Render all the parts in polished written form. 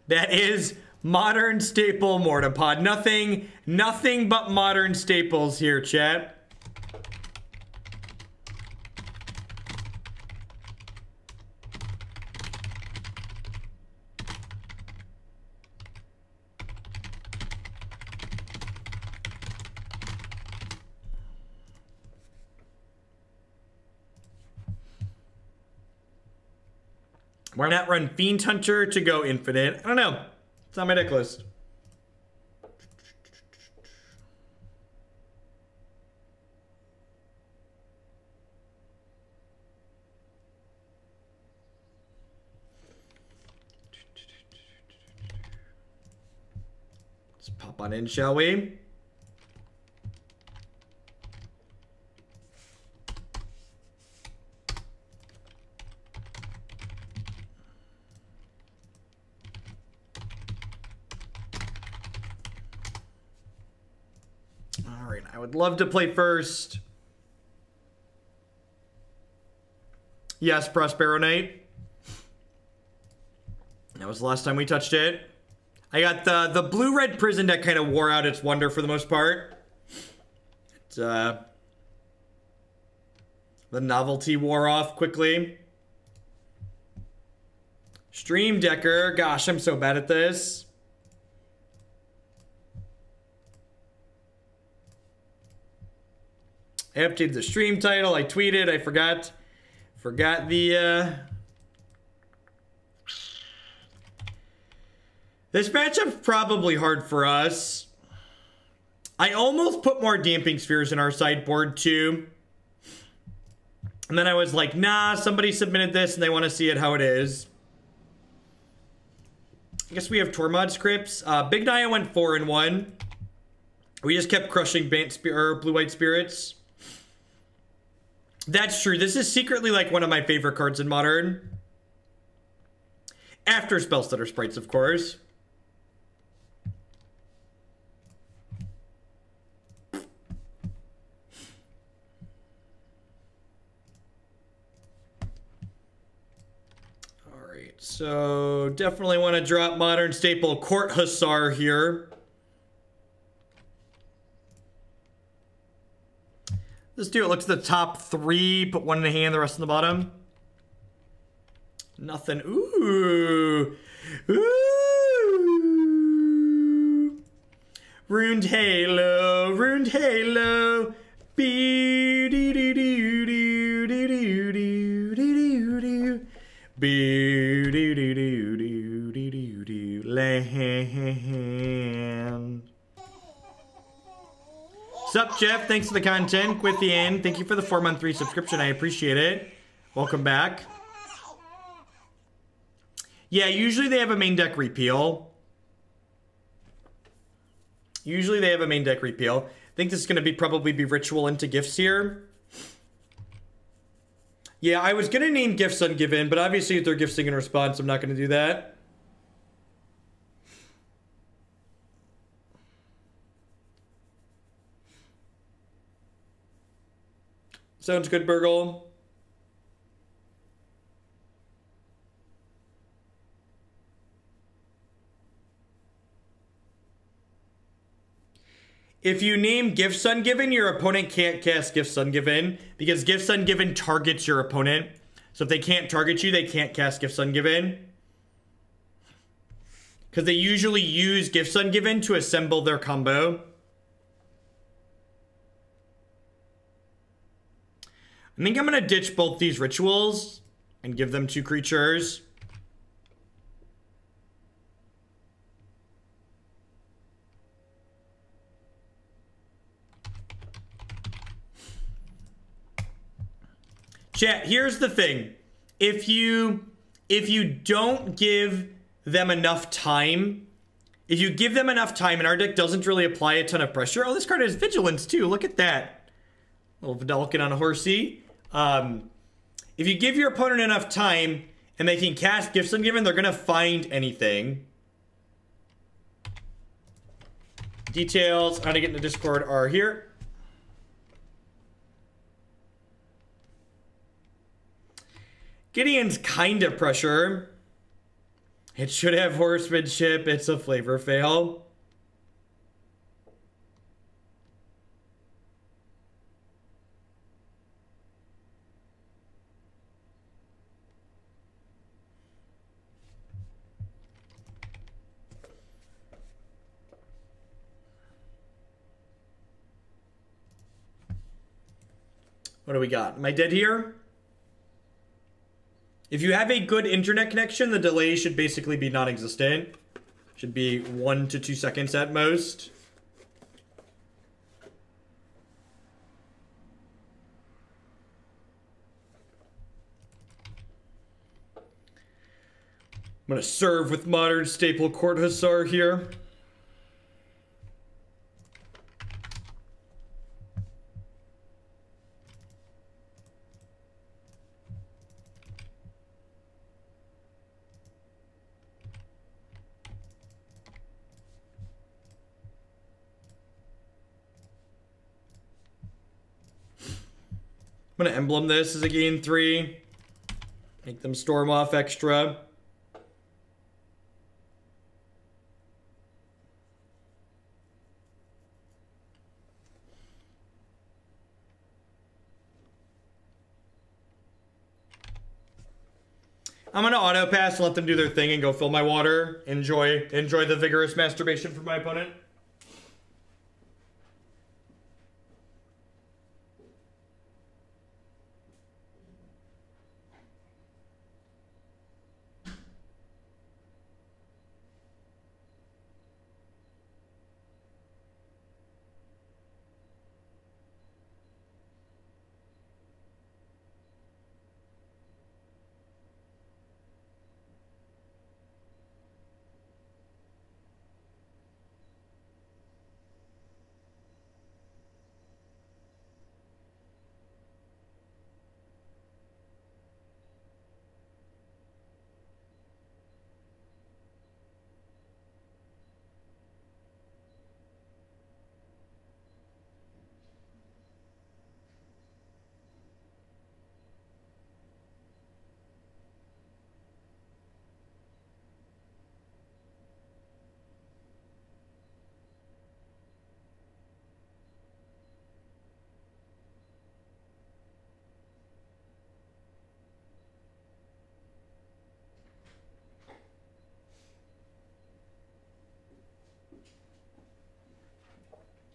That is modern staple Mortarpod. Nothing but modern staples here, chat. Why not run Fiend Hunter to go infinite? I don't know. It's on my deck list. Let's pop on in, shall we? I would love to play first. Yes, Prospero Knight. That was the last time we touched it. I got the blue-red prison deck kind of wore out its wonder for the most part. The novelty wore off quickly. Stream Decker. Gosh, I'm so bad at this. I updated the stream title. I tweeted. I forgot the this matchup's probably hard for us. I almost put more Damping Spheres in our sideboard too. And then I was like, nah, somebody submitted this and they want to see it how it is. I guess we have Tormod scripts. Big Naya went 4-1. We just kept crushing blue-white spirits. That's true. This is secretly like one of my favorite cards in Modern. After Spellstutter Sprites, of course. Alright, so definitely want to drop Modern staple Court Hussar here. Let's do it. Look at the top 3. Put one in the hand, the rest in the bottom. Nothing. Ooh. Ooh. Runed Halo. Runed Halo. Be doo doo doo doo doo doo doo doo doo. Be doo doo doo doo doo doo. Land. Sup, Jeff? Thanks for the content. Quithian, thank you for the 4-month resubscription. I appreciate it. Welcome back. Yeah, usually they have a main deck repeal. Usually they have a main deck repeal. I think this is going to probably be Ritual into Gifts here. Yeah, I was going to name Gifts Ungiven, but obviously if they're gifting in response, I'm not going to do that. Sounds good, Burgle. If you name Gifts Ungiven, your opponent can't cast Gifts Ungiven because Gifts Ungiven targets your opponent. So if they can't target you, they can't cast Gifts Ungiven. Because they usually use Gifts Ungiven to assemble their combo. I think I'm going to ditch both these rituals and give them 2 creatures. Chat, here's the thing. If you don't give them enough time, if you give them enough time and our deck doesn't really apply a ton of pressure. Oh, this card has Vigilance too. Look at that. Little Vidalkin on a horsey. If you give your opponent enough time and they can cast Gifts Ungiven, they're going to find anything. Details on how to get into Discord are here. Gideon's kind of pressure. It should have horsemanship. It's a flavor fail. What do we got? Am I dead here? If you have a good internet connection, the delay should basically be non-existent. Should be 1 to 2 seconds at most. I'm gonna serve with modern staple Court Hussar here. I'm gonna emblem this as a gain 3. Make them storm off extra. I'm gonna auto pass and let them do their thing and go fill my water. Enjoy the vigorous masturbation from my opponent.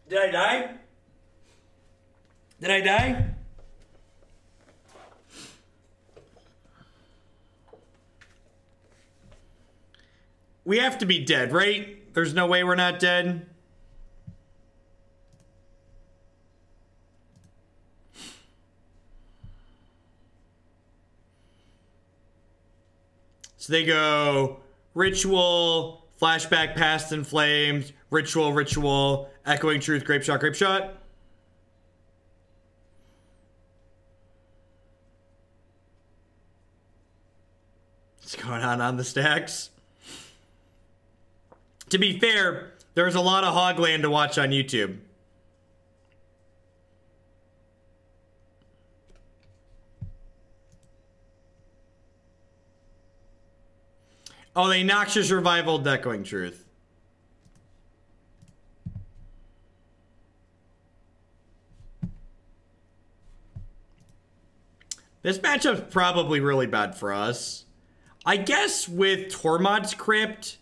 Did I die? Did I die? We have to be dead, right? There's no way we're not dead. So they go ritual, flashback, past in flames, ritual, ritual, echoing truth, grape shot, grape shot. What's going on the stacks? To be fair, there's a lot of Hogland to watch on YouTube. Oh, they Noxious Revival, Echoing Truth. This matchup's probably really bad for us. I guess with Tormod's Crypt,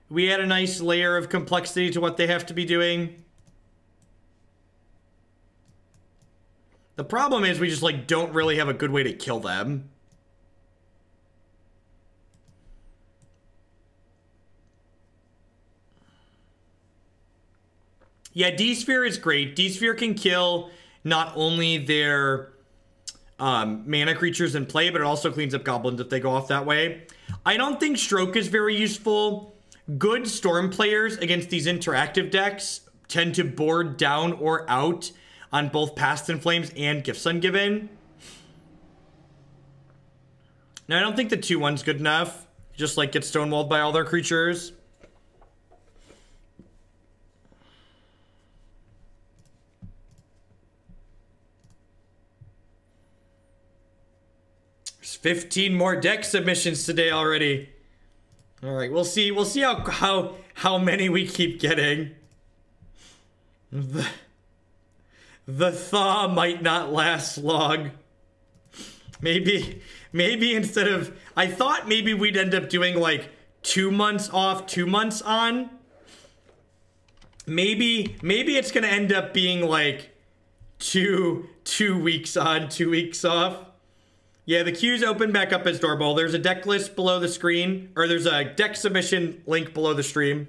we had a nice layer of complexity to what they have to be doing. The problem is we just like don't really have a good way to kill them. Yeah, D-Sphere is great. D-Sphere can kill not only their mana creatures in play, but it also cleans up goblins if they go off that way. I don't think Stroke is very useful. Good Storm players against these interactive decks tend to board down or out on both Past in Flames and Gifts Ungiven. Now, I don't think the 2/1's good enough. Just like get stonewalled by all their creatures. There's 15 more deck submissions today already. All right, we'll see how many we keep getting. The thaw might not last long. Maybe instead of, I thought maybe we'd end up doing like 2 months off, 2 months on. Maybe it's gonna end up being like two weeks on, 2 weeks off. Yeah, the queue's open back up as normal. There's a deck list below the screen, or there's a deck submission link below the stream.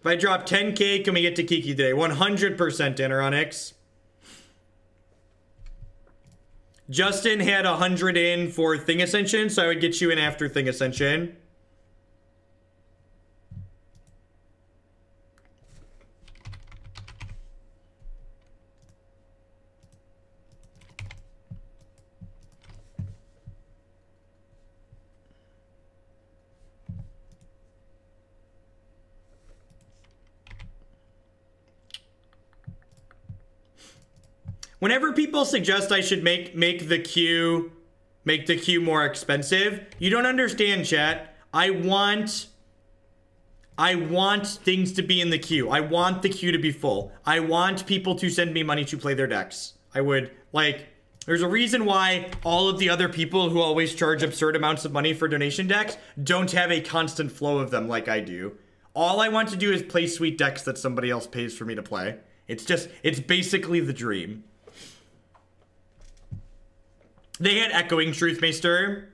If I drop 10K, can we get to Kiki today? 100% Anaronix. Justin had 100 in for Thing Ascension, so I would get you in after Thing Ascension. Whenever people suggest I should make the queue more expensive, you don't understand, chat. I want things to be in the queue. I want the queue to be full. I want people to send me money to play their decks. I would, like, there's a reason why all of the other people who always charge absurd amounts of money for donation decks don't have a constant flow of them like I do. All I want to do is play sweet decks that somebody else pays for me to play. It's basically the dream. They had Echoing Truthmaster.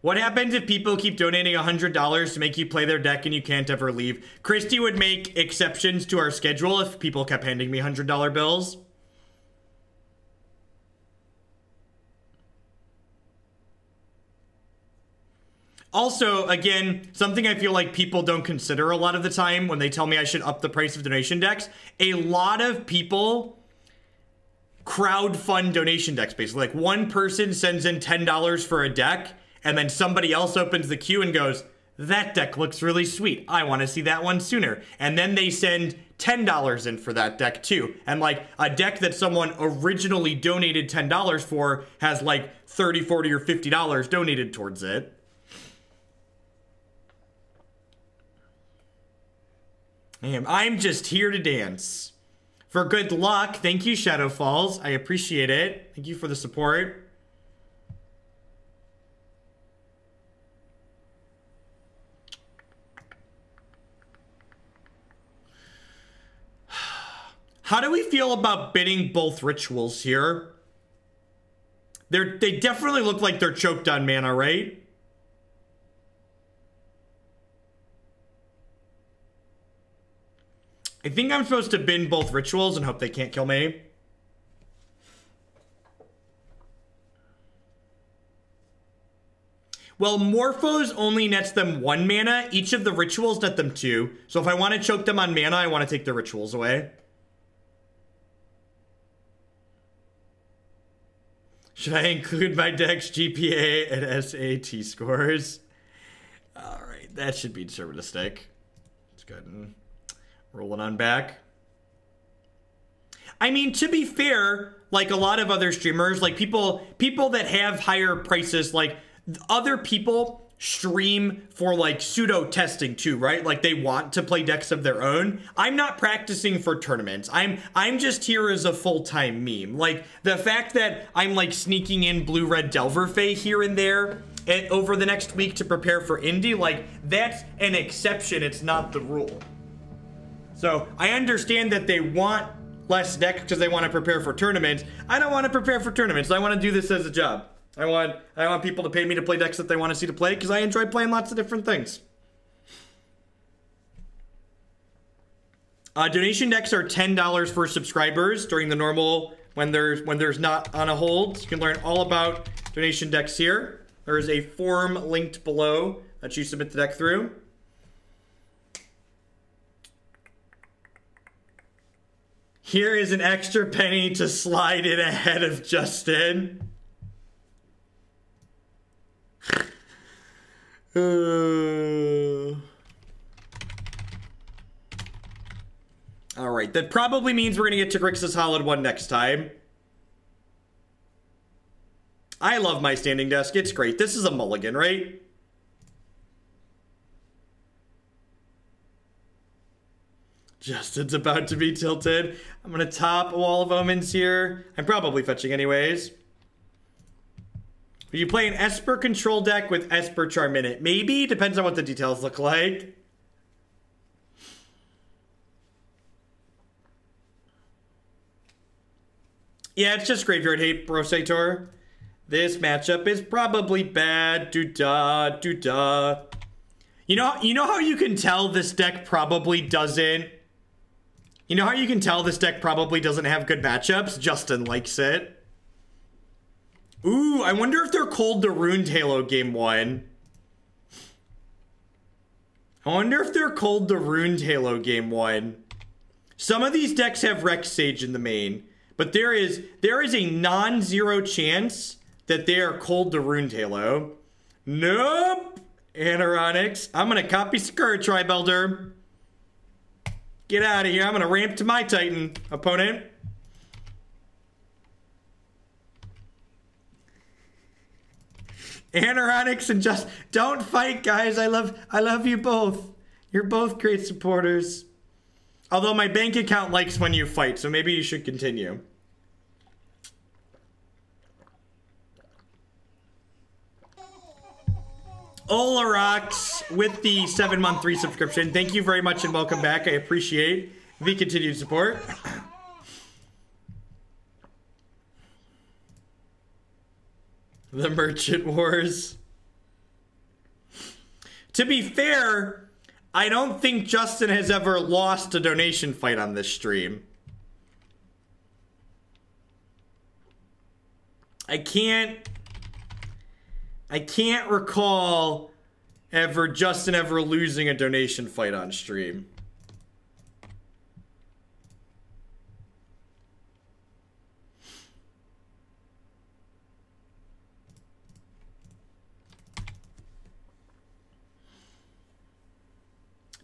What happens if people keep donating $100 to make you play their deck and you can't ever leave? Christy would make exceptions to our schedule if people kept handing me $100 bills. Also, again, something I feel like people don't consider a lot of the time when they tell me I should up the price of donation decks. A lot of people crowdfund donation decks, basically. Like, one person sends in $10 for a deck, and then somebody else opens the queue and goes, that deck looks really sweet. I want to see that one sooner. And then they send $10 in for that deck too. And like a deck that someone originally donated $10 for has like $30, $40, or $50 donated towards it. I'm just here to dance. For good luck. Thank you, Shadow Falls. I appreciate it. Thank you for the support. How do we feel about bidding both rituals here? They definitely look like they're choked on mana, right? I think I'm supposed to bin both rituals and hope they can't kill me. Well, Morphos only nets them 1 mana. Each of the rituals net them 2. So if I want to choke them on mana, I want to take the rituals away. Should I include my deck's GPA and SAT scores? Alright, that should be deterministic. Let's go ahead and rolling on back. I mean, to be fair, like a lot of other streamers, like people that have higher prices, like other people stream for like pseudo testing too, right? Like they want to play decks of their own. I'm not practicing for tournaments. I'm just here as a full-time meme. Like the fact that I'm like sneaking in blue-red Delver Fae here and there over the next week to prepare for Indy, like that's an exception. It's not the rule. So I understand that they want less decks because they want to prepare for tournaments. I don't want to prepare for tournaments. I want to do this as a job. I want people to pay me to play decks that they want to see to play because I enjoy playing lots of different things. Donation decks are $10 for subscribers during the normal when there's not on a hold. You can learn all about donation decks here. There is a form linked below that you submit the deck through. Here is an extra penny to slide in ahead of Justin. Alright, that probably means we're going to get to Grixis Hallowed One next time. I love my standing desk. It's great. This is a mulligan, right? Justin's about to be tilted. I'm going to top a Wall of Omens here. I'm probably fetching anyways. Will you play an Esper control deck with Esper Charm in it? Maybe. Depends on what the details look like. Yeah, it's just Graveyard Hate, Brosator. This matchup is probably bad. Doo-da, doo-da. You know how you can tell this deck probably doesn't... You know how you can tell this deck probably doesn't have good matchups? Justin likes it. Ooh, I wonder if they're cold to Runed Halo game 1. I wonder if they're cold to Runed Halo game 1. Some of these decks have Rex Sage in the main, but there is a non-zero chance that they are cold to Runed Halo. Nope. Anoronics. I'm gonna copy Skur, Tribelder. Get out of here. I'm gonna ramp to my Titan, opponent. Anoronics and just don't fight, guys. I love you both. You're both great supporters. Although my bank account likes when you fight, so maybe you should continue. Olarox with the 7-month resubscription. Thank you very much and welcome back. I appreciate the continued support. The Merchant Wars. To be fair, I don't think Justin has ever lost a donation fight on this stream. I can't recall Justin ever losing a donation fight on stream.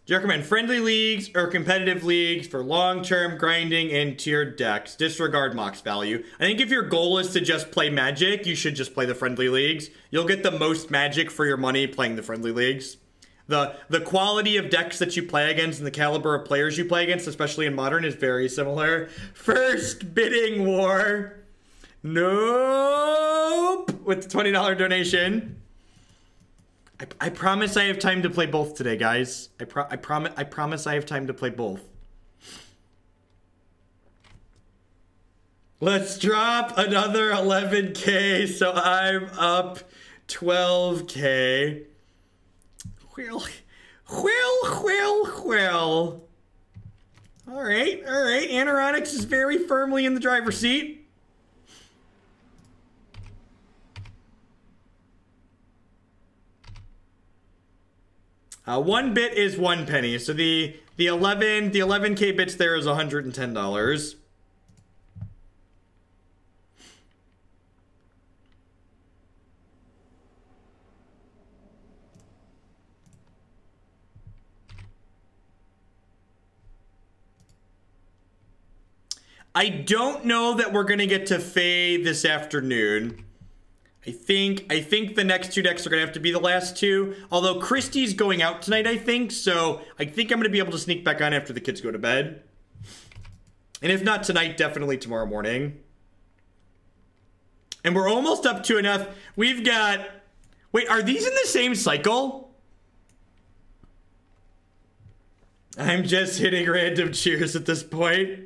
Do you recommend friendly leagues or competitive leagues for long-term grinding and tiered decks? Disregard Mox value. I think if your goal is to just play Magic, you should just play the friendly leagues. You'll get the most Magic for your money playing the friendly leagues. The quality of decks that you play against and the caliber of players you play against, especially in Modern, is very similar. First bidding war. Nope. With the $20 donation. I promise I have time to play both today, guys. I promise I have time to play both. Let's drop another 11K, so I'm up 12K. Well. All right. Anoronics is very firmly in the driver's seat. One bit is 1 penny, so the 11K bits there is $110. I don't know that we're gonna get to Fae this afternoon. I think the next 2 decks are going to have to be the last 2. Although Christie's going out tonight, I think. So I think I'm going to be able to sneak back on after the kids go to bed. And if not tonight, definitely tomorrow morning. And we're almost up to enough. We've got... Wait, are these in the same cycle? I'm just hitting random cheers at this point.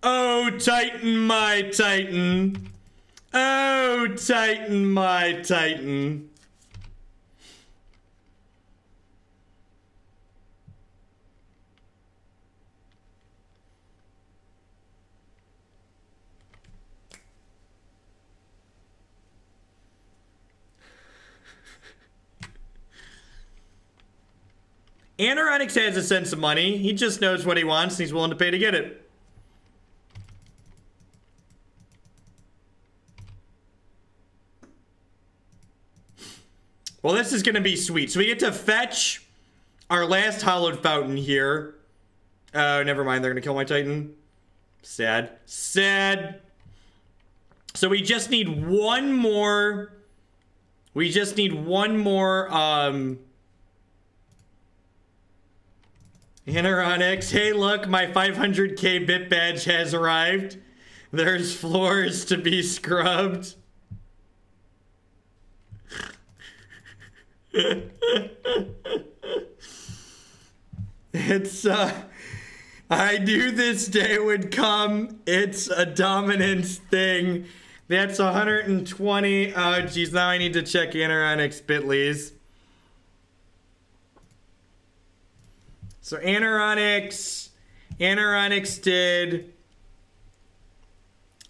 Oh, Titan, my Titan. Oh, Titan, my Titan. Anoronix has a sense of money. He just knows what he wants and he's willing to pay to get it. Well, this is going to be sweet. So we get to fetch our last Hallowed Fountain here. Oh, never mind. They're going to kill my Titan. Sad. Sad. So we just need one more. We just need one more, Anoronix. Hey, look, my 500k bit badge has arrived. There's floors to be scrubbed. It's, I knew this day would come. It's a dominance thing. That's 120. Oh, geez, now I need to check Anoronix Bitleys. So Anoronix did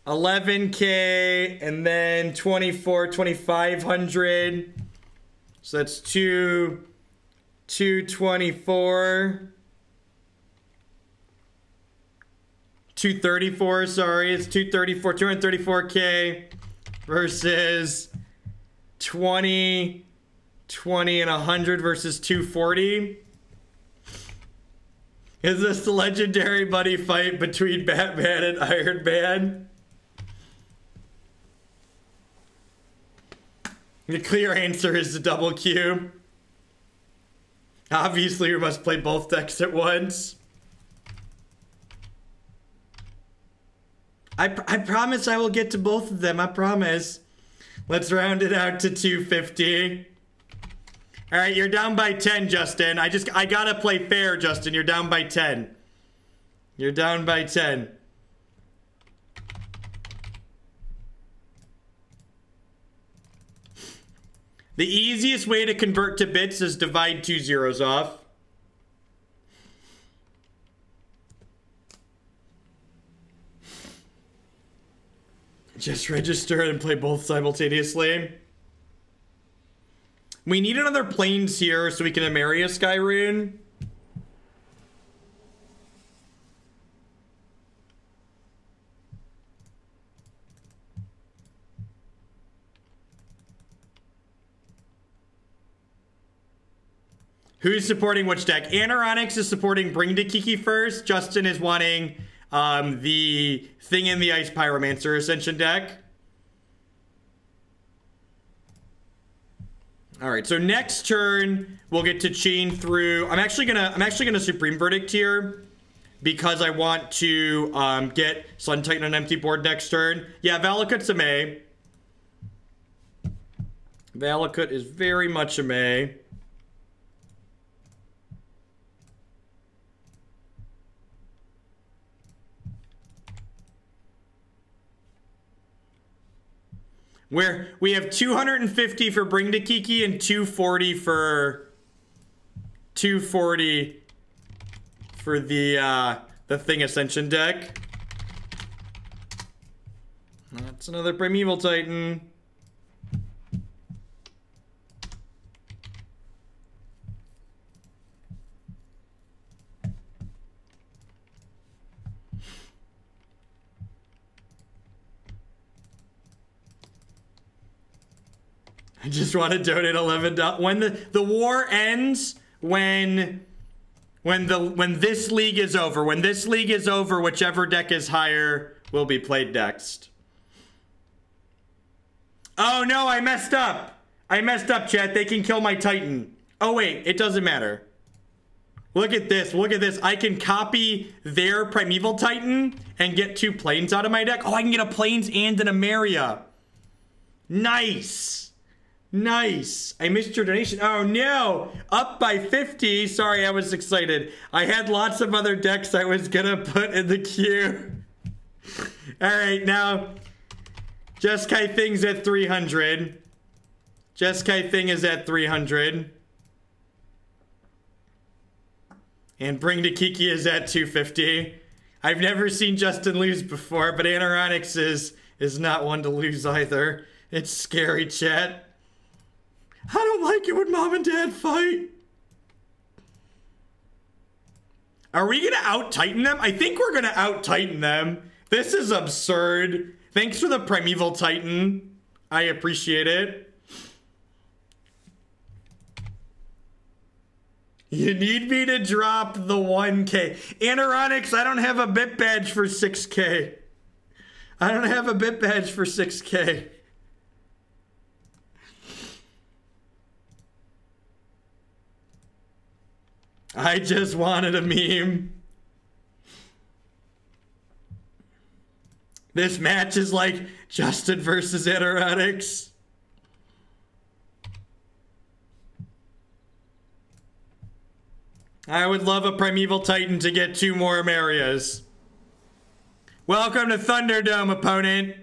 11k and then 2,500. So that's 224. 234, sorry, it's 234k versus 20, and 100 versus 240. Is this the legendary buddy fight between Batman and Iron Man? The clear answer is the double Q. Obviously, we must play both decks at once. I promise I will get to both of them, I promise. Let's round it out to 250. All right, you're down by 10, Justin. I gotta play fair, Justin. You're down by 10. You're down by 10. The easiest way to convert to bits is divide 2 zeros off. Just register and play both simultaneously. We need another plains here so we can Emeria Skyrune. Who's supporting which deck? Anoronix is supporting Bring to Kiki first. Justin is wanting the Thing in the Ice Pyromancer Ascension deck. All right, so next turn we'll get to chain through. I'm actually gonna Supreme Verdict here because I want to get Sun Titan on empty board next turn. Yeah, Valakut's a May. Valakut is very much a May. Where we have 250 for Bring to Kiki and 240 for the Thing Ascension deck. That's another Primeval Titan. I just want to donate $11. When the war ends, when this league is over, whichever deck is higher will be played next. Oh no, I messed up. Chat. They can kill my Titan. Oh wait, it doesn't matter. Look at this. I can copy their Primeval Titan and get 2 planes out of my deck. Oh, I can get a planes and an Emeria. Nice. I missed your donation. Oh no, up by 50. Sorry, I was excited. I had lots of other decks I was gonna put in the queue. All right, now Jeskai Thing's at 300. Jeskai Thing is at 300. And Bring to Kiki is at 250. I've never seen Justin lose before, but Anoronix is not one to lose either. It's scary, chat. I don't like it when Mom and Dad fight. Are we gonna out-titan them? I think we're gonna out-titan them. This is absurd. Thanks for the Primeval Titan. I appreciate it. You need me to drop the 1K. Anoronics, I don't have a bit badge for 6K. I don't have a bit badge for 6K. I just wanted a meme. This match is like Justin versus Anoronics. I would love a Primeval Titan to get 2 more Emerias. Welcome to Thunderdome, opponent.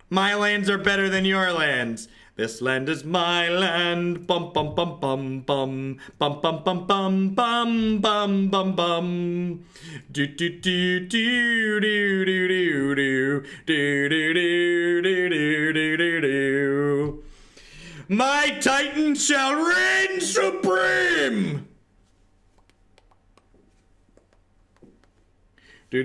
My lands are better than your lands. This land is my land. Bum bum bum bum bum bum bum bum bum bum bum bum bum. Do do do do do do do do do do do do do do do. My Titan shall reign supreme. Okay,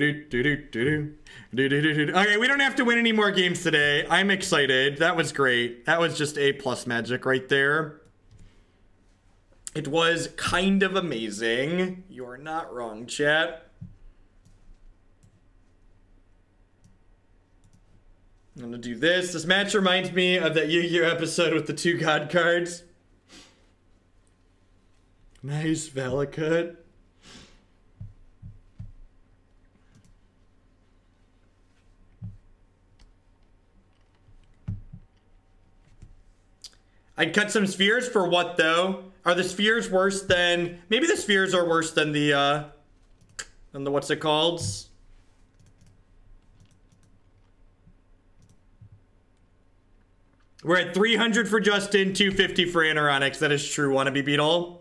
we don't have to win any more games today. I'm excited. That was great. That was just A+ magic right there. It was kind of amazing. You're not wrong, chat. I'm gonna do this. This match reminds me of that Yu-Gi-Oh episode with the 2 god cards. Nice, Valakut. I'd cut some spheres for what, though? Are the spheres worse than... Maybe the spheres are worse than the what's it called? We're at 300 for Justin, 250 for Anoronics. That is true, Wannabe Beetle.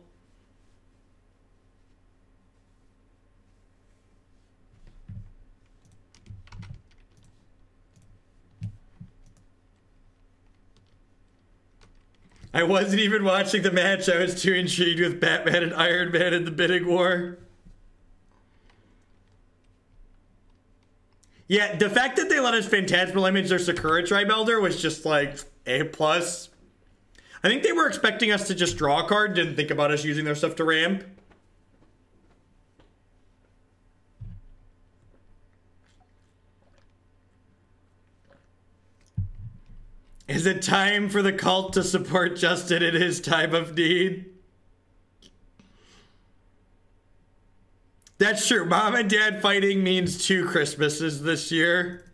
I wasn't even watching the match. I was too intrigued with Batman and Iron Man in the bidding war. Yeah, the fact that they let us Phantasmal Image their Sakura Tribe Elder was just like A+. I think they were expecting us to just draw a card, didn't think about us using their stuff to ramp. Is it time for the cult to support Justin in his time of need? That's true. Mom and Dad fighting means 2 Christmases this year.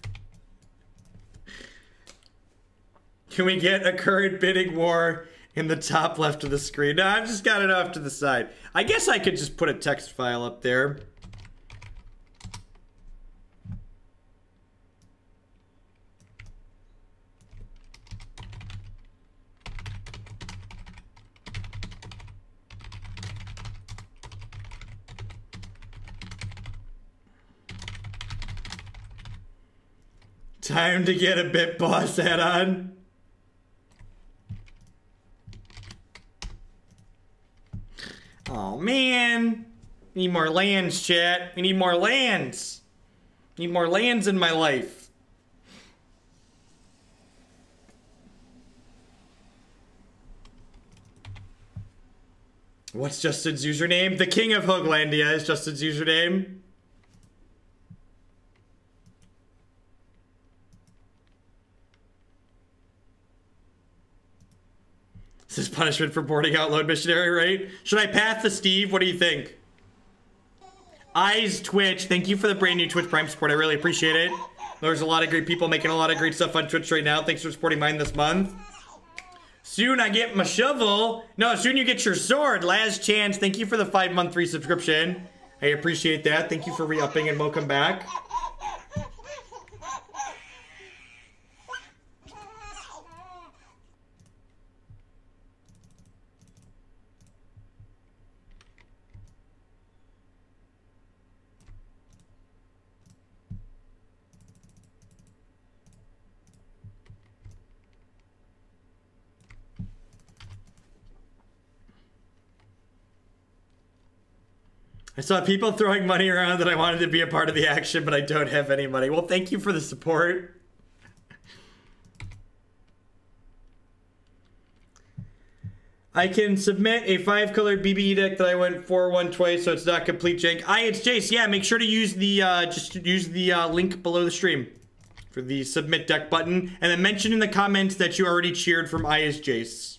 Can we get a current bidding war in the top left of the screen? No, I've just got it off to the side. I guess I could just put a text file up there. Time to get a Bit Boss hat on. Oh man. Need more lands, chat. We need more lands. Need more lands in my life. What's Justin's username? The King of Hooglandia is Justin's username. This is punishment for boarding out Lone Missionary, right? Should I path the Steve? What do you think? Eyes Twitch, thank you for the brand new Twitch Prime support. I really appreciate it. There's a lot of great people making a lot of great stuff on Twitch right now. Thanks for supporting mine this month. Soon I get my shovel. No, soon you get your sword. Last chance. Thank you for the 5-month free subscription. I appreciate that. Thank you for re-upping and welcome back. I saw people throwing money around that I wanted to be a part of the action, but I don't have any money. Well, thank you for the support. I can submit a 5-color BBE deck that I went 4-1 twice, so it's not complete jank. It's Jace. Yeah, make sure to use the link below the stream for the submit deck button, and then mention in the comments that you already cheered from is Jace.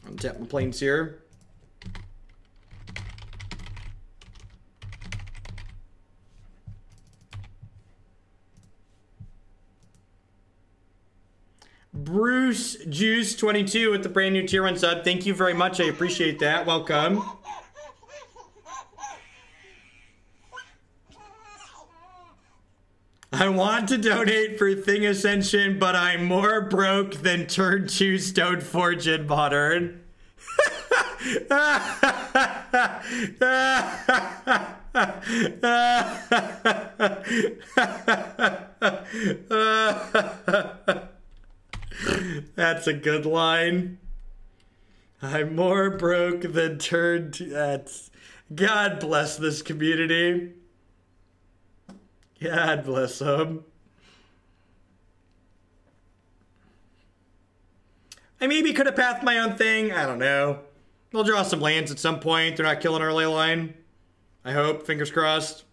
Untap my planes here. Bruce Juice 22 with the brand new tier 1 sub. Thank you very much. I appreciate that. Welcome. I want to donate for Thing Ascension, but I'm more broke than Turn 2 Stoneforge in Modern. That's a good line. I'm more broke than Turn 2. That's... God bless this community. God bless them. I maybe could have pathed my own thing. I don't know. We'll draw some lands at some point. They're not killing our ley line. I hope. Fingers crossed.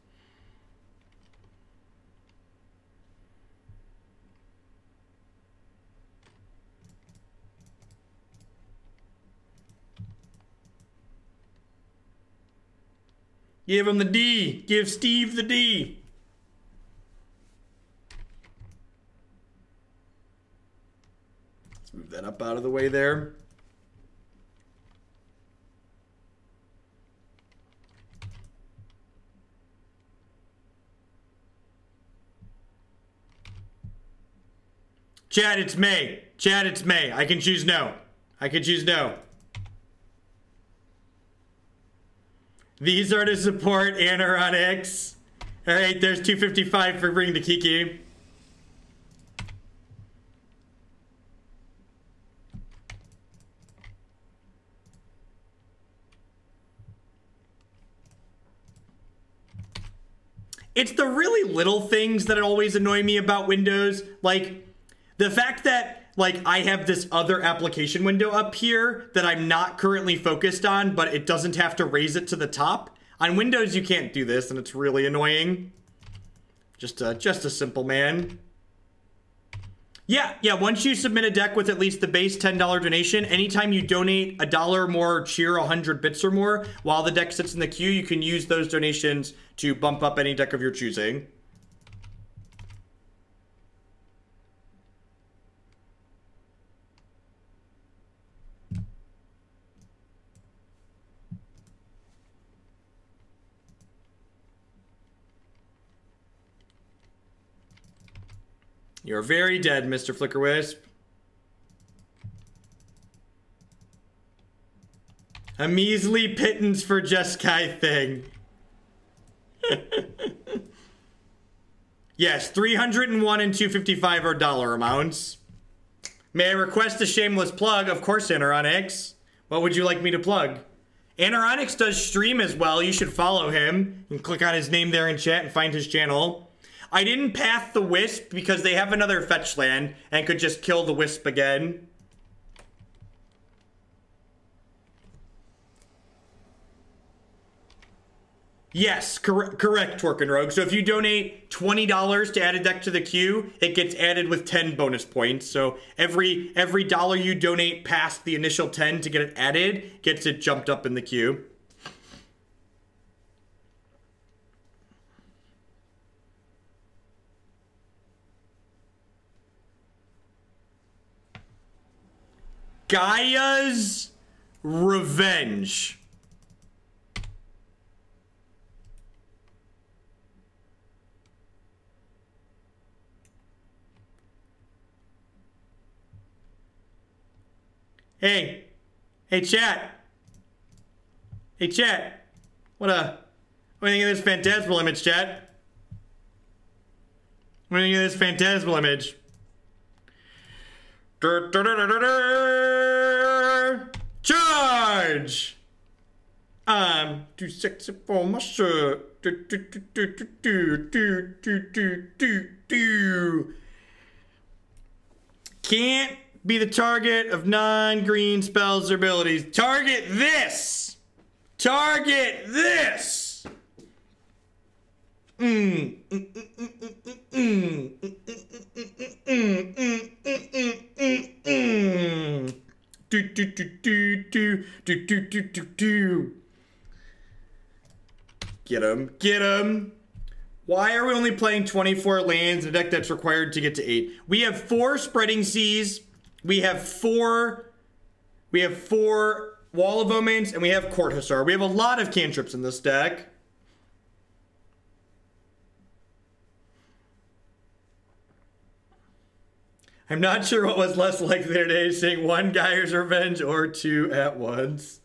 Give him the D. Give Steve the D. Let's move that up out of the way there. Chat, it's May. Chat, it's May. I can choose no. I can choose no. These are to support Anoronics. Alright, there's 255 for bringing the Kiki. It's the really little things that always annoy me about Windows. Like, the fact that, like, I have this other application window up here that I'm not currently focused on, but it doesn't have to raise it to the top. On Windows, you can't do this, and it's really annoying. Just a simple man. Yeah, once you submit a deck with at least the base $10 donation, anytime you donate $1 or more, cheer 100 bits or more, while the deck sits in the queue, you can use those donations to bump up any deck of your choosing. You're very dead, Mr. Flickerwisp. A measly pittance for Jeskai thing. Yes, 301 and 255 are dollar amounts. May I request a shameless plug? Of course, Anoronics. What would you like me to plug? Anoronics does stream as well. You should follow him. You can click on his name there in chat and find his channel. I didn't path the Wisp because they have another fetch land and could just kill the Wisp again. Yes, correct, Twerkin Rogue. So if you donate $20 to add a deck to the queue, it gets added with 10 bonus points. So every dollar you donate past the initial 10 to get it added gets it jumped up in the queue. Gaia's Revenge. Hey, chat. Hey, chat. What do you think of this Phantasmal Image, chat? I'm gonna get this Phantasmal Image. Charge! I'm too sexy for my shirt. Can't be the target of non-green spells or abilities. Target this! Target this! Get him. Get him. Why are we only playing 24 lands in a deck that's required to get to 8? We have 4 Spreading Seas. We have 4 Wall of Omens, and we have Court Hussar. We have a lot of cantrips in this deck. I'm not sure what was less likely today, saying 1 Gaia's Revenge or 2 at once.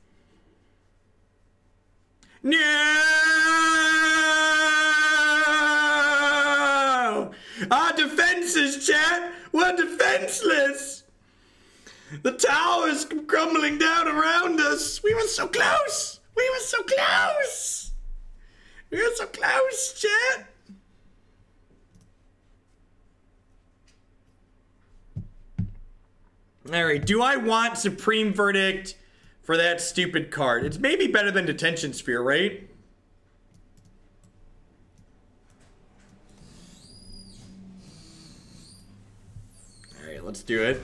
No! Our defenses, chat! We're defenseless! The tower's crumbling down around us! We were so close! We were so close! We were so close, chat! Alright, do I want Supreme Verdict for that stupid card? It's maybe better than Detention Sphere, right? Alright, let's do it.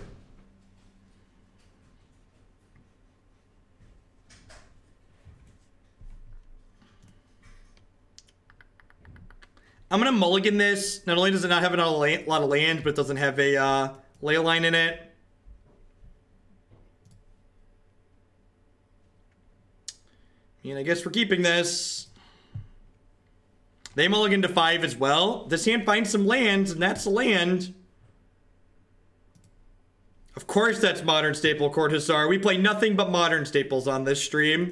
I'm gonna mulligan this. Not only does it not have a lot of land, but it doesn't have a Leyline in it. And I guess we're keeping this. They mulligan to 5 as well. This hand finds some lands, and that's a land. Of course that's Modern Staple Court Hussar. We play nothing but Modern Staples on this stream.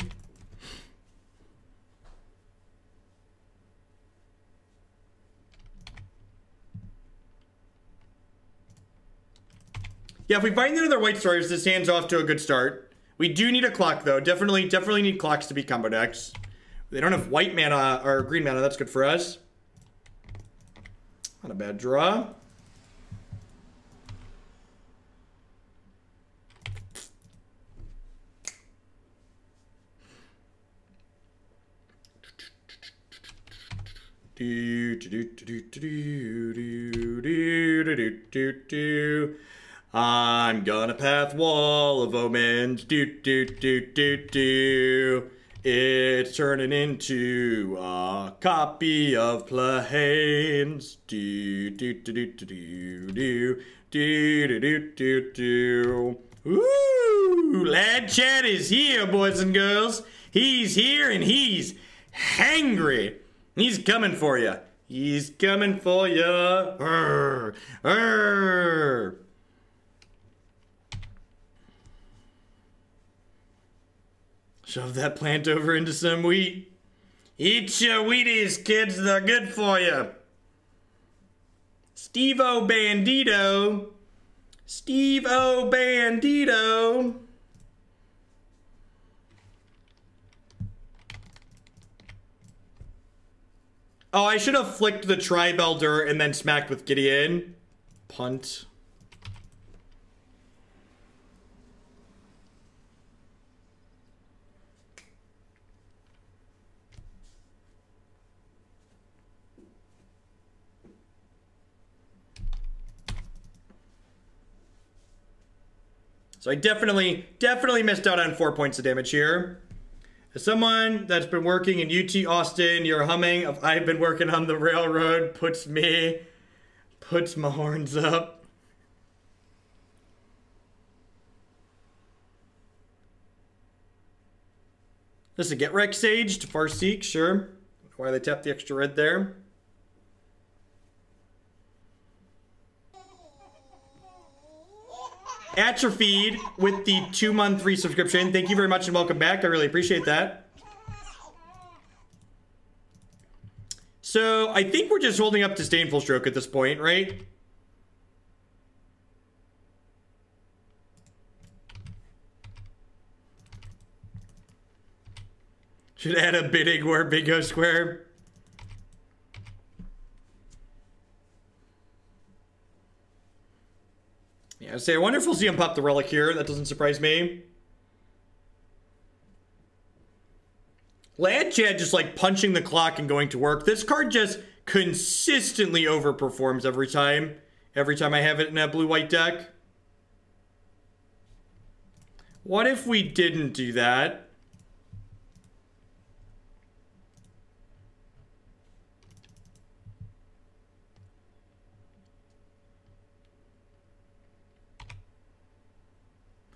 Yeah, if we find another white stars, this hand's off to a good start. We do need a clock, though. Definitely need clocks to be combo decks. They don't have white mana or green mana. That's good for us. Not a bad draw. I'm gonna path Wall of Omens. It's turning into a copy of Plains. Ooh, Lad Chat is here, boys and girls. He's here and he's hangry. He's coming for you. He's coming for you. Arr, arr. Shove that plant over into some wheat. Eat your Wheaties, kids. They're good for you. Steve-O Bandito. Steve-O Bandito. Oh, I should have flicked the Tribe Elder and then smacked with Gideon. Punt. So I definitely missed out on 4 points of damage here. As someone that's been working in UT Austin, your humming of I've been working on the railroad puts my horns up. This is a Get Wrecked Sage to Farseek, sure. Why they tap the extra red there. Atrophied with the 2-month resubscription. Thank you very much and welcome back. I really appreciate that. So I think we're just holding up Disdainful Stroke at this point, right? Should add a bidding war bingo square. Yeah, I'd say I wonder if we'll see him pop the relic here. That doesn't surprise me. Lad Chad just like punching the clock and going to work. This card just consistently overperforms every time. Every time I have it in a blue-white deck. What if we didn't do that?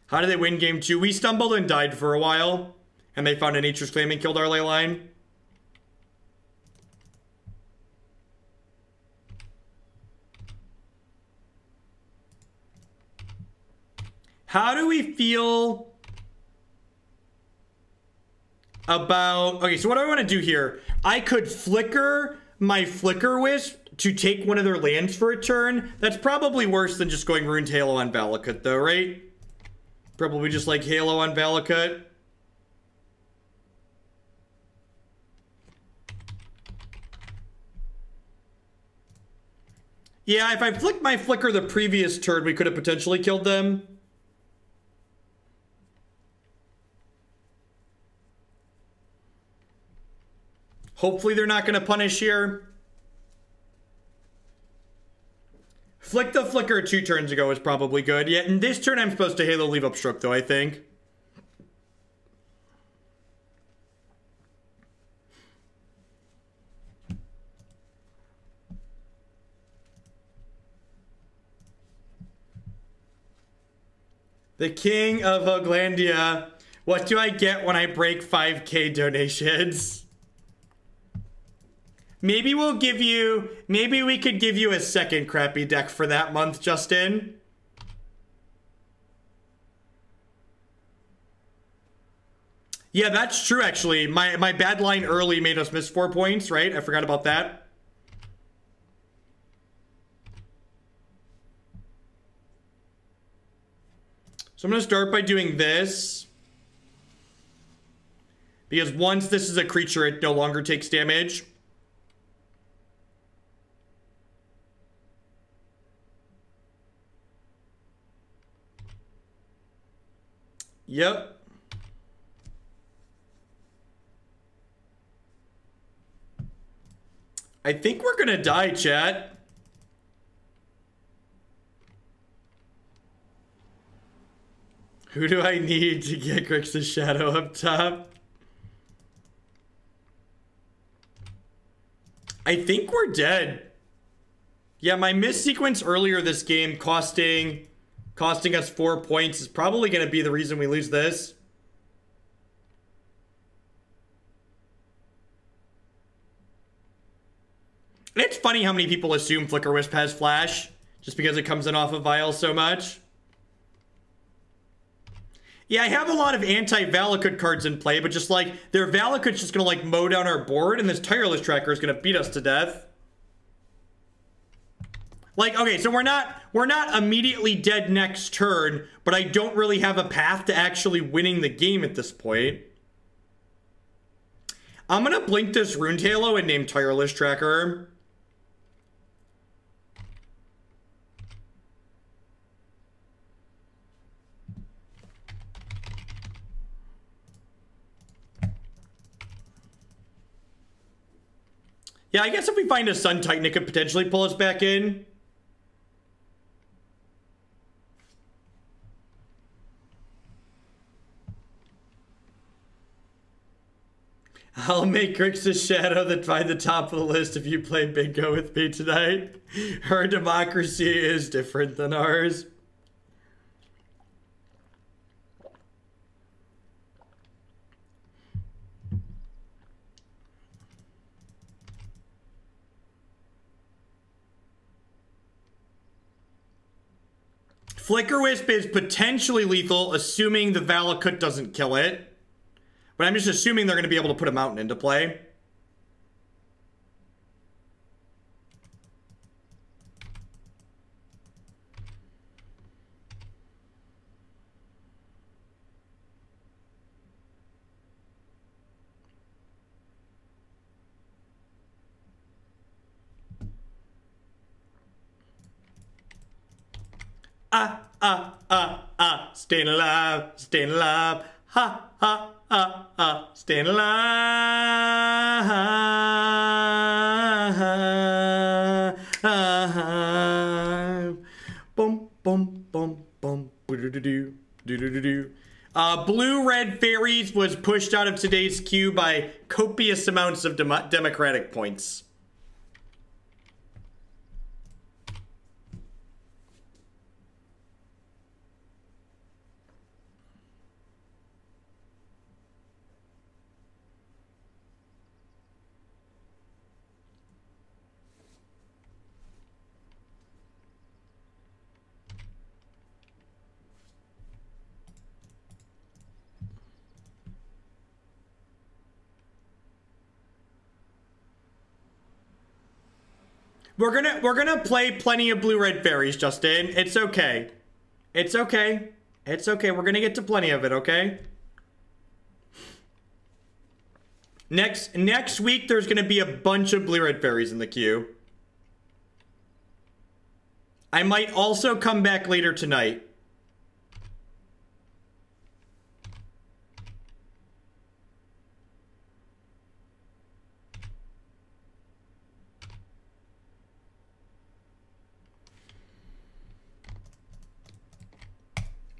How did they win game 2? We stumbled and died for a while. And they found a Nature's Claim and killed our Leyline. How do we feel about... Okay, so what do I want to do here? I could flicker my Flickerwisp to take one of their lands for a turn. That's probably worse than just going Ruined Halo on Valakut, though, right? Probably just like Halo on Valakut. Yeah, if I flicked my Flicker the previous turn, we could have potentially killed them. Hopefully they're not going to punish here. Flick the Flicker 2 turns ago was probably good. Yeah, in this turn I'm supposed to Halo Leave Up Stroke though, I think. The King of Hoglandia. What do I get when I break 5K donations? Maybe we'll give you... Maybe we could give you a second crappy deck for that month, Justin. Yeah, that's true, actually. My bad line early made us miss 4 points, right? I forgot about that. So I'm going to start by doing this. Because once this is a creature, it no longer takes damage. Yep. I think we're gonna die, chat. Who do I need to get Grixis Shadow up top? I think we're dead. Yeah, my miss sequence earlier this game costing us 4 points is probably going to be the reason we lose this. It's funny how many people assume Flickerwisp has Flash just because it comes in off of Vial so much. Yeah, I have a lot of anti-Valakut cards in play, but just like, their Valakut's just going to like mow down our board, and this Tireless Tracker is going to beat us to death. Like, okay, so we're not immediately dead next turn, but I don't really have a path to actually winning the game at this point. I'm gonna blink this Ruined Halo and name Tireless Tracker. Yeah, I guess if we find a Sun Titan, it could potentially pull us back in. I'll make Grixis Shadow by the top of the list if you play bingo with me tonight. Her democracy is different than ours. Flickerwisp is potentially lethal, assuming the Valakut doesn't kill it. But I'm just assuming they're going to be able to put a mountain into play. Staying alive, staying alive. Ha, ha, staying alive. Boom, boom, boom, boom. Do-do-do-do, do-do-do-do. Blue-red fairies was pushed out of today's queue by copious amounts of democratic points. We're gonna play plenty of blue-red fairies, Justin. It's okay. It's okay. It's okay. We're gonna get to plenty of it, okay? Next week, there's gonna be a bunch of blue-red fairies in the queue. I might also come back later tonight.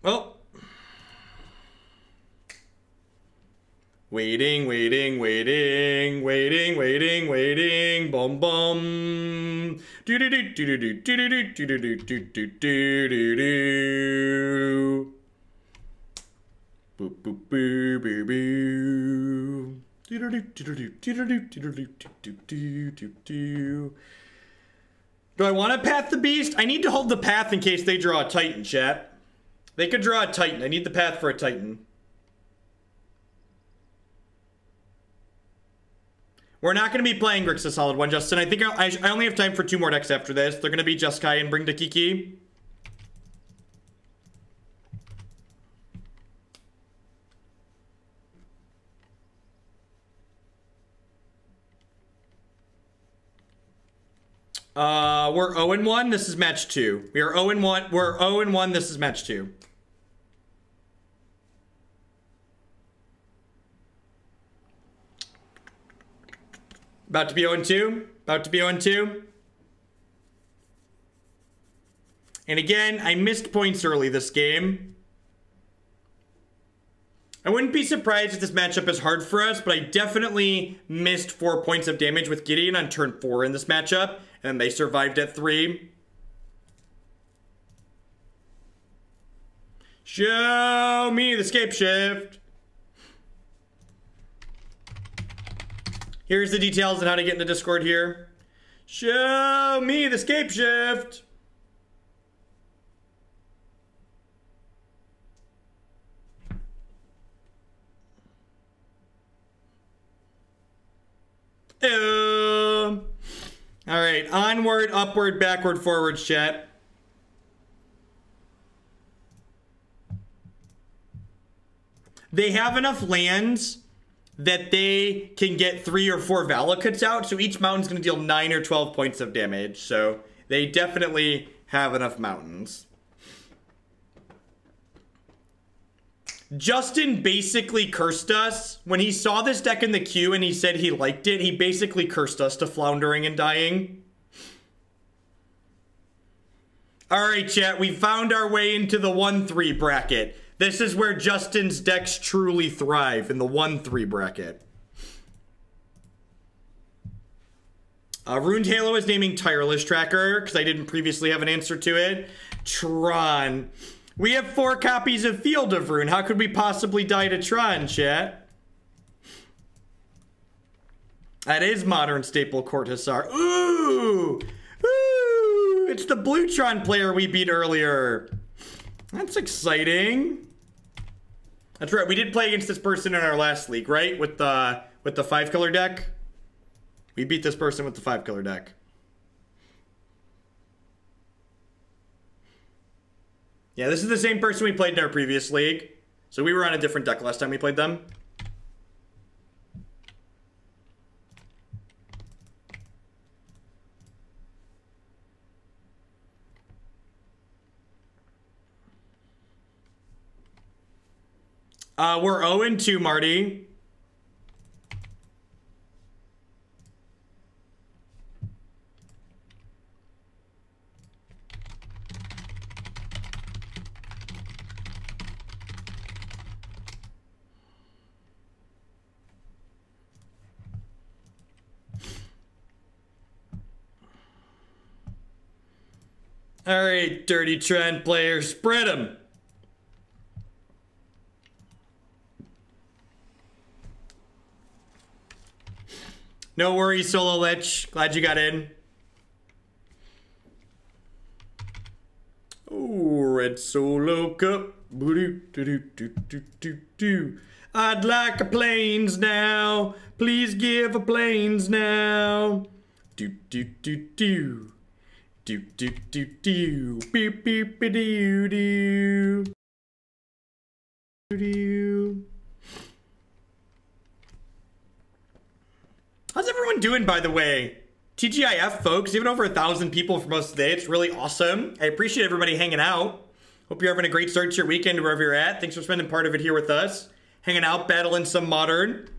Oh. Waiting. Bum bum. Do do do do do do do do do do do do do do do. Boop boop boo boo boo. Do do do do do do do do do do do. Do I want to path the beast? I need to hold the path in case they draw a Titan, chat. They could draw a Titan. I need the path for a Titan. We're not going to be playing Grixis a solid one, Justin. I think I only have time for 2 more decks after this. They're going to be Jeskai and Bring to Kiki. We're 0-1. This is match 2. We are 0-1. We're 0-1. This is match 2. About to be 0-2. About to be 0-2. And again, I missed points early this game. I wouldn't be surprised if this matchup is hard for us, but I definitely missed 4 points of damage with Gideon on turn 4 in this matchup, and they survived at 3. Show me the scape shift. Here's the details on how to get into Discord here. Show me the scape shift. All right, onward, upward, backward, forward, chat. They have enough lands that they can get 3 or 4 Valakuts out, so each mountain's going to deal 9 or 12 points of damage, so they definitely have enough mountains. Justin basically cursed us. When he saw this deck in the queue and he said he liked it, he basically cursed us to floundering and dying. Alright, chat, we found our way into the 1-3 bracket. This is where Justin's decks truly thrive, in the 1-3 bracket. Ruined Halo is naming Tireless Tracker, because I didn't previously have an answer to it. Tron. We have 4 copies of Field of Ruin. How could we possibly die to Tron, chat? That is modern staple Court Hussar. Ooh! Ooh! It's the blue Tron player we beat earlier. That's exciting. That's right. We did play against this person in our last league, right? With the 5-color deck. We beat this person with the 5-color deck. Yeah, this is the same person we played in our previous league. So we were on a different deck last time we played them. We're 0-2, Marty. All right, dirty trend players, spread them. No worries, Solo Lich. Glad you got in. Oh, red solo cup. I'd like a plains now. Please give a plains now. Do do do do. Do do do do. Beep beep be doo doo. Doo. How's everyone doing, by the way? TGIF, folks. Even over 1,000 people for most of the day. It's really awesome. I appreciate everybody hanging out. Hope you're having a great start to your weekend wherever you're at. Thanks for spending part of it here with us. Hanging out, battling some modern.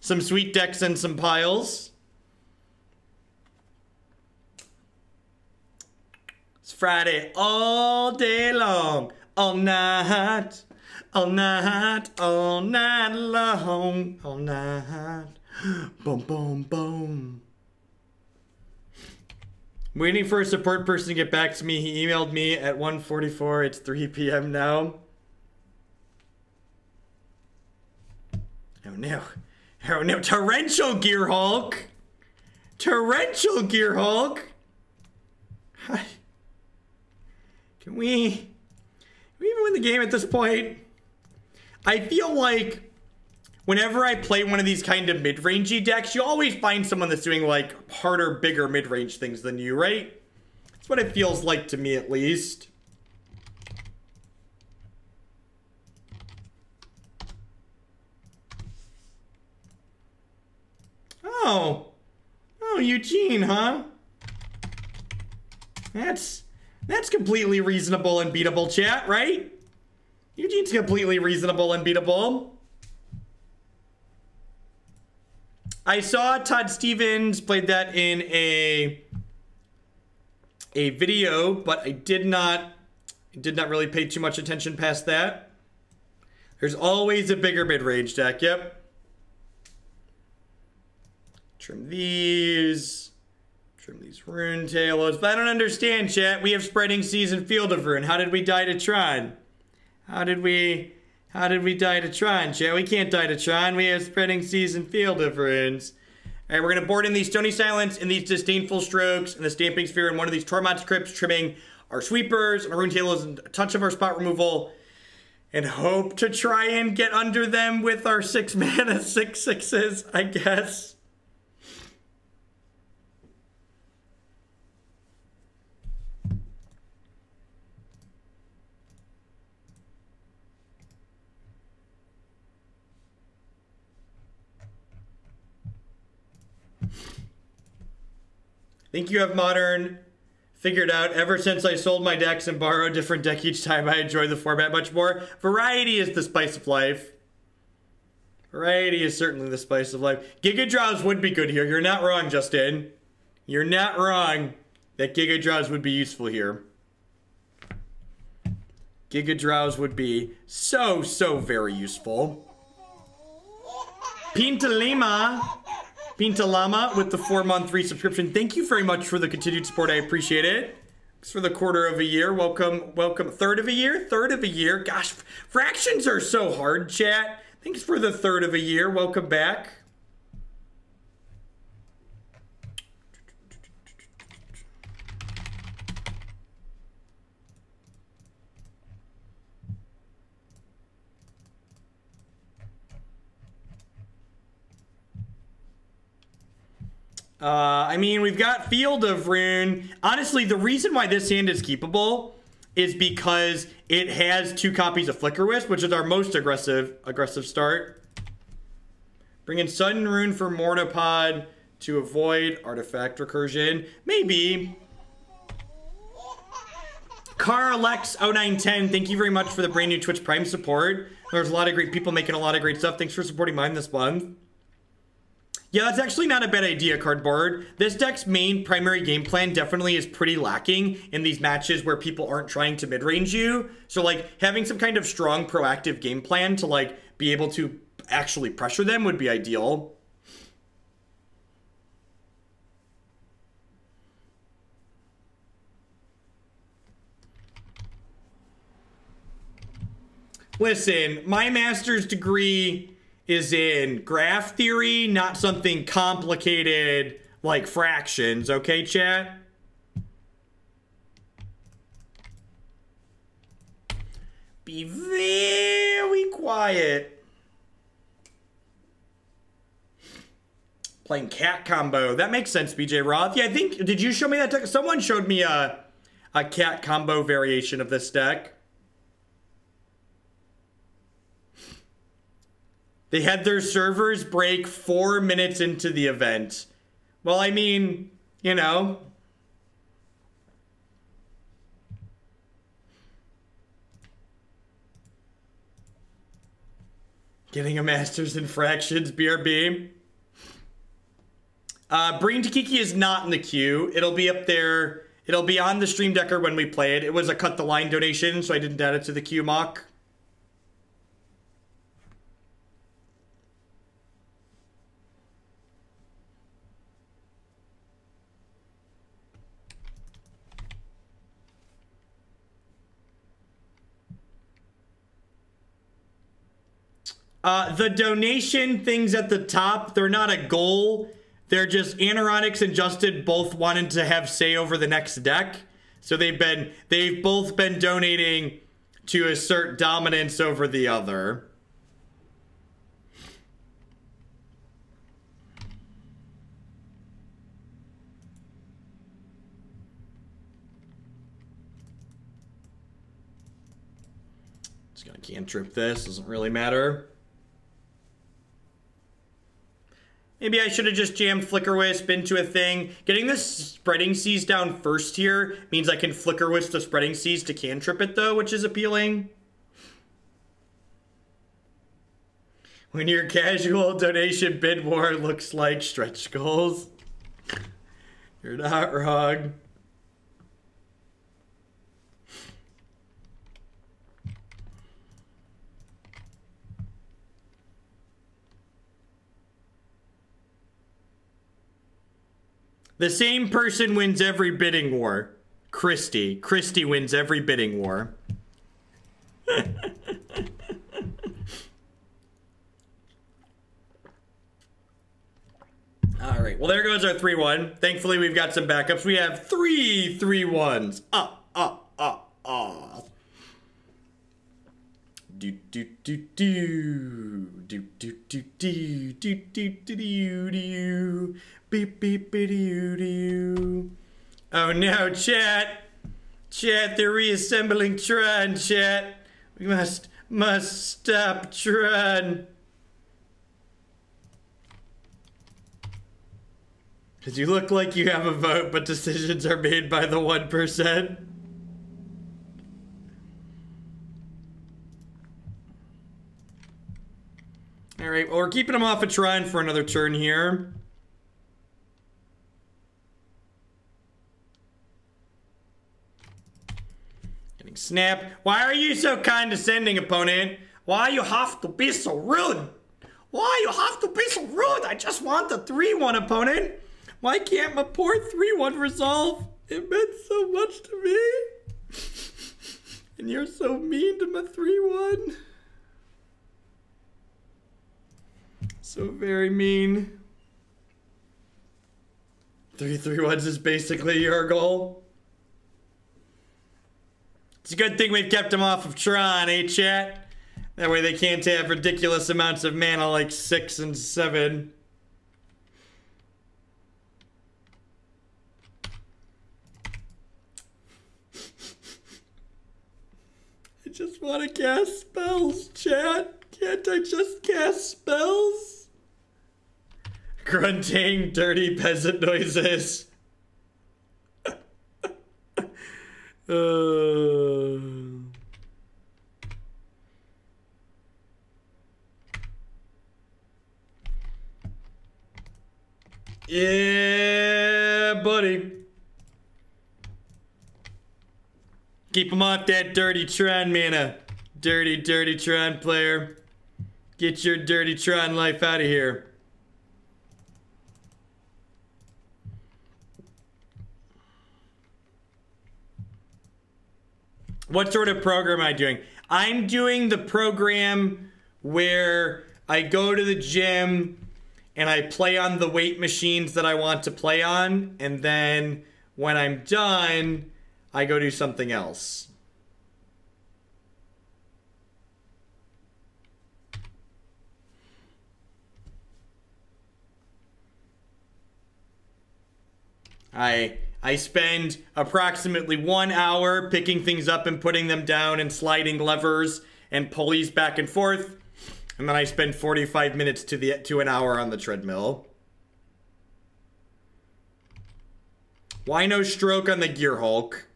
Some sweet decks and some piles. It's Friday all day long. All night. All night. All night long. All night. Boom, boom, boom. I'm waiting for a support person to get back to me. He emailed me at 1:44. It's 3 p.m. now. Oh no. Oh no. Torrential Gear Hulk. Torrential Gear Hulk. Can we even win the game at this point? I feel like whenever I play one of these kind of mid-rangey decks, you always find someone that's doing like harder, bigger mid-range things than you, right? That's what it feels like to me, at least. Oh, Eugene, huh? That's completely reasonable and beatable, chat, right? Eugene's completely reasonable and beatable. I saw Todd Stevens played that in a video, but I did not really pay too much attention past that. There's always a bigger mid-range deck, yep. Trim these rune talos. But I don't understand, chat. We have Spreading Seas and Field of Ruin. How did we die to Tron? How did we die to Tron, chat? We can't die to Tron. We have Spreading Seas and Field of Ruins. Alright, we're going to board in these Stony Silence and these Disdainful Strokes and the Stamping Sphere and one of these Tormod Crypts, trimming our sweepers and our rune talos and a touch of our spot removal, and hope to try and get under them with our 6 mana 6/6s, I guess. I think you have Modern figured out. Ever since I sold my decks and borrowed a different deck each time, I enjoy the format much more. Variety is the spice of life. Variety is certainly the spice of life. Giga Draws would be good here. You're not wrong, Justin. You're not wrong that Giga Draws would be useful here. Giga Draws would be so very useful. Pinta Lama with the 4-month resubscription. Thank you very much for the continued support. I appreciate it. Thanks for the quarter of a year. Welcome. Third of a year. Gosh, fractions are so hard, chat. Thanks for the third of a year. Welcome back. I mean, we've got Field of Ruin. Honestly, the reason why this hand is keepable is because it has 2 copies of Flickerwisp, which is our most aggressive start. Bring in Sudden Rune for Mortarpod to avoid artifact recursion. Maybe. Carlex0910, thank you very much for the brand new Twitch Prime support. There's a lot of great people making a lot of great stuff. Thanks for supporting mine this month. Yeah, that's actually not a bad idea, Cardboard. This deck's main primary game plan definitely is pretty lacking in these matches where people aren't trying to mid-range you. So, like, having some kind of strong, proactive game plan to, like, be able to actually pressure them would be ideal. Listen, my master's degree is in graph theory, not something complicated like fractions, okay, chat? Be very quiet. Playing cat combo. That makes sense, BJ Roth. Yeah, I think, did you show me that deck? Someone showed me a cat combo variation of this deck. They had their servers break 4 minutes into the event. Well, I mean, you know. Getting a master's in fractions, BRB. Bring to Kiki is not in the queue. It'll be up there. It'll be on the stream decker when we play it. It was a cut the line donation, so I didn't add it to the queue mock. The donation things at the top, they're not a goal. They're just Anoronics and Justin both wanted to have say over the next deck. So they've both been donating to assert dominance over the other. Just gonna cantrip this, doesn't really matter. Maybe I should have just jammed Flickerwisp into a thing. Getting this Spreading Seas down first here means I can Flickerwisp the Spreading Seas to cantrip it though, which is appealing. When your casual donation bid war looks like stretch goals. You're not wrong. The same person wins every bidding war. Christy. Christy wins every bidding war. Alright, well there goes our 3-1. Thankfully we've got some backups. We have 3 3-1s. Do do do do do do do do do do do do beep beep doo. Oh no, chat, they're reassembling Tron, chat. We must stop Tron. Cause you look like you have a vote, but decisions are made by the 1%. Alright, well we're keeping him off a Tron for another turn here. Getting snapped. Why are you so condescending, opponent? Why you have to be so rude? Why you have to be so rude? I just want the 3-1, opponent. Why can't my poor 3-1 resolve? It meant so much to me. And you're so mean to my 3-1. So very mean. 3 3-1s is basically your goal. It's a good thing we've kept him off of Tron, eh, chat? That way they can't have ridiculous amounts of mana like 6 and 7. I just want to cast spells, chat. Can't I just cast spells? Grunting, dirty peasant noises. Yeah, buddy. Keep him off that dirty Tron mana. Dirty, dirty Tron player. Get your dirty Tron life out of here. What sort of program am I doing? I'm doing the program where I go to the gym and I play on the weight machines that I want to play on, and then when I'm done, I go do something else. I spend approximately 1 hour picking things up and putting them down and sliding levers and pulleys back and forth. And then I spend 45 minutes to an hour on the treadmill. Why no stroke on the Gear Hulk?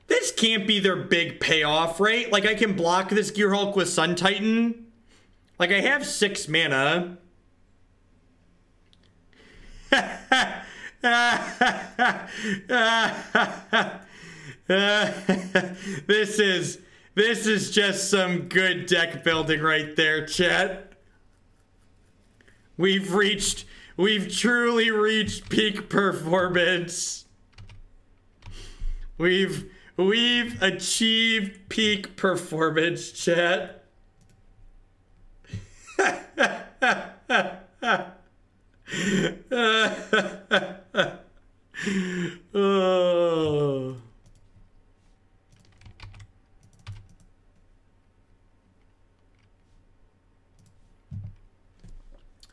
This can't be their big payoff, right? Like, I can block this Gear Hulk with Sun Titan. Like, I have 6 mana. This is just some good deck building right there, chat. We've truly reached peak performance. We've achieved peak performance, chat. Oh.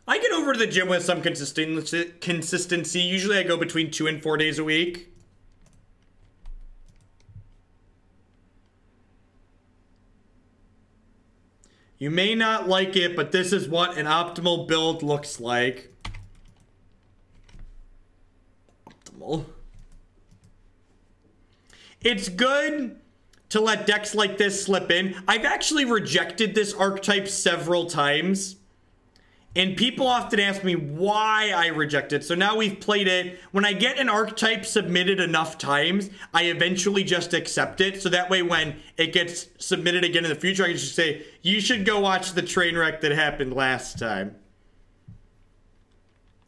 I get over to the gym with some consistency. Usually I go between 2 and 4 days a week. You may not like it, but this is what an optimal build looks like. Optimal. It's good to let decks like this slip in. I've actually rejected this archetype several times. And people often ask me why I reject it. So now we've played it. When I get an archetype submitted enough times, I eventually just accept it. So that way when it gets submitted again in the future, I can just say, you should go watch the train wreck that happened last time.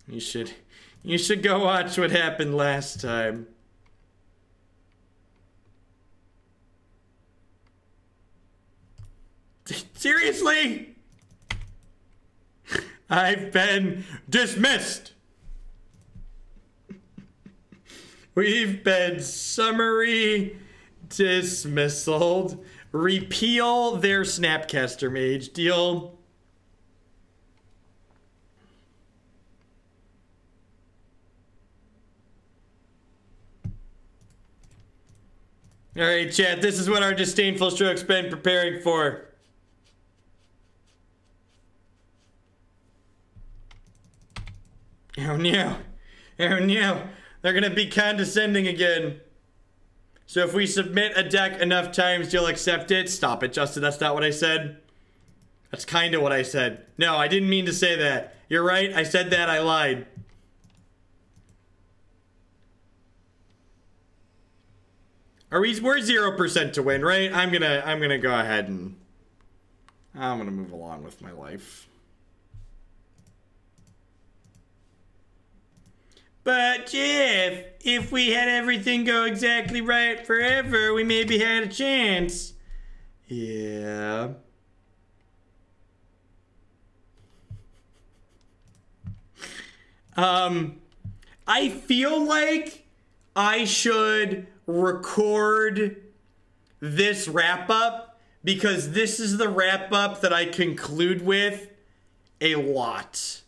You should go watch what happened last time. Seriously? I've been dismissed. We've been summary dismissaled. Repeal their Snapcaster Mage. Deal. Alright, chat, this is what our Disdainful Stroke's been preparing for. Oh no. Oh no. They're gonna be condescending again. So if we submit a deck enough times, you'll accept it? Stop it, Justin. That's not what I said. That's kind of what I said. No, I didn't mean to say that. You're right. I said that. I lied. We're 0% to win, right? I'm gonna go ahead and I'm gonna move along with my life. But Jeff, if we had everything go exactly right forever, we maybe had a chance. Yeah. I feel like I should record this wrap up because this is the wrap up that I conclude with a lot.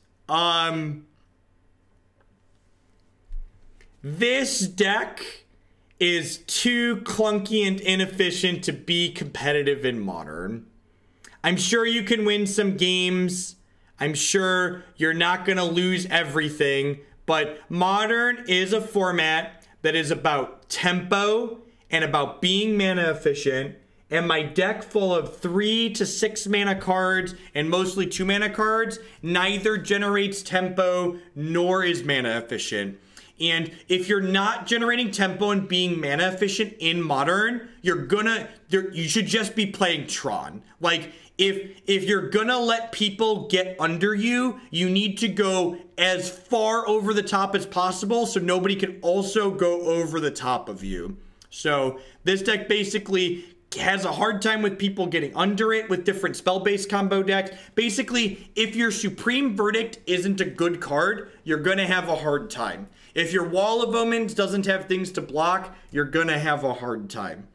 This deck is too clunky and inefficient to be competitive in Modern. I'm sure you can win some games. I'm sure you're not going to lose everything. But Modern is a format that is about tempo and about being mana efficient, and my deck full of 3 to 6 mana cards and mostly 2 mana cards neither generates tempo nor is mana efficient. And if you're not generating tempo and being mana efficient in Modern, you should just be playing Tron. Like, if you're gonna let people get under you, you need to go as far over the top as possible so nobody can also go over the top of you. So this deck basically has a hard time with people getting under it with different spell-based combo decks. Basically, if your Supreme Verdict isn't a good card, you're gonna have a hard time. If your Wall of Omens doesn't have things to block, you're gonna have a hard time.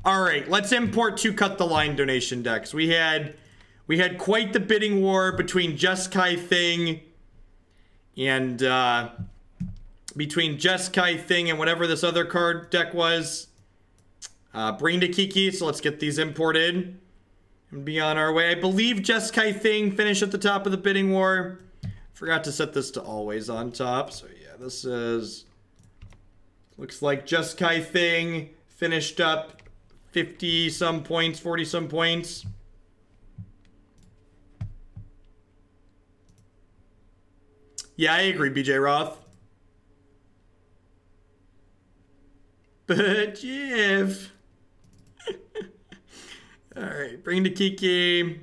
All right, let's import 2 Cut the Line donation decks. We had quite the bidding war between Jeskai Thing and whatever this other card deck was. Bring to Kiki, so let's get these imported and be on our way. I believe Jeskai Thing finished at the top of the bidding war. Forgot to set this to always on top, so yeah, this is... Looks like Jeskai Thing finished up 50-some points, 40-some points. Yeah, I agree, BJ Roth. But Jeff... Alright, bring to Kiki.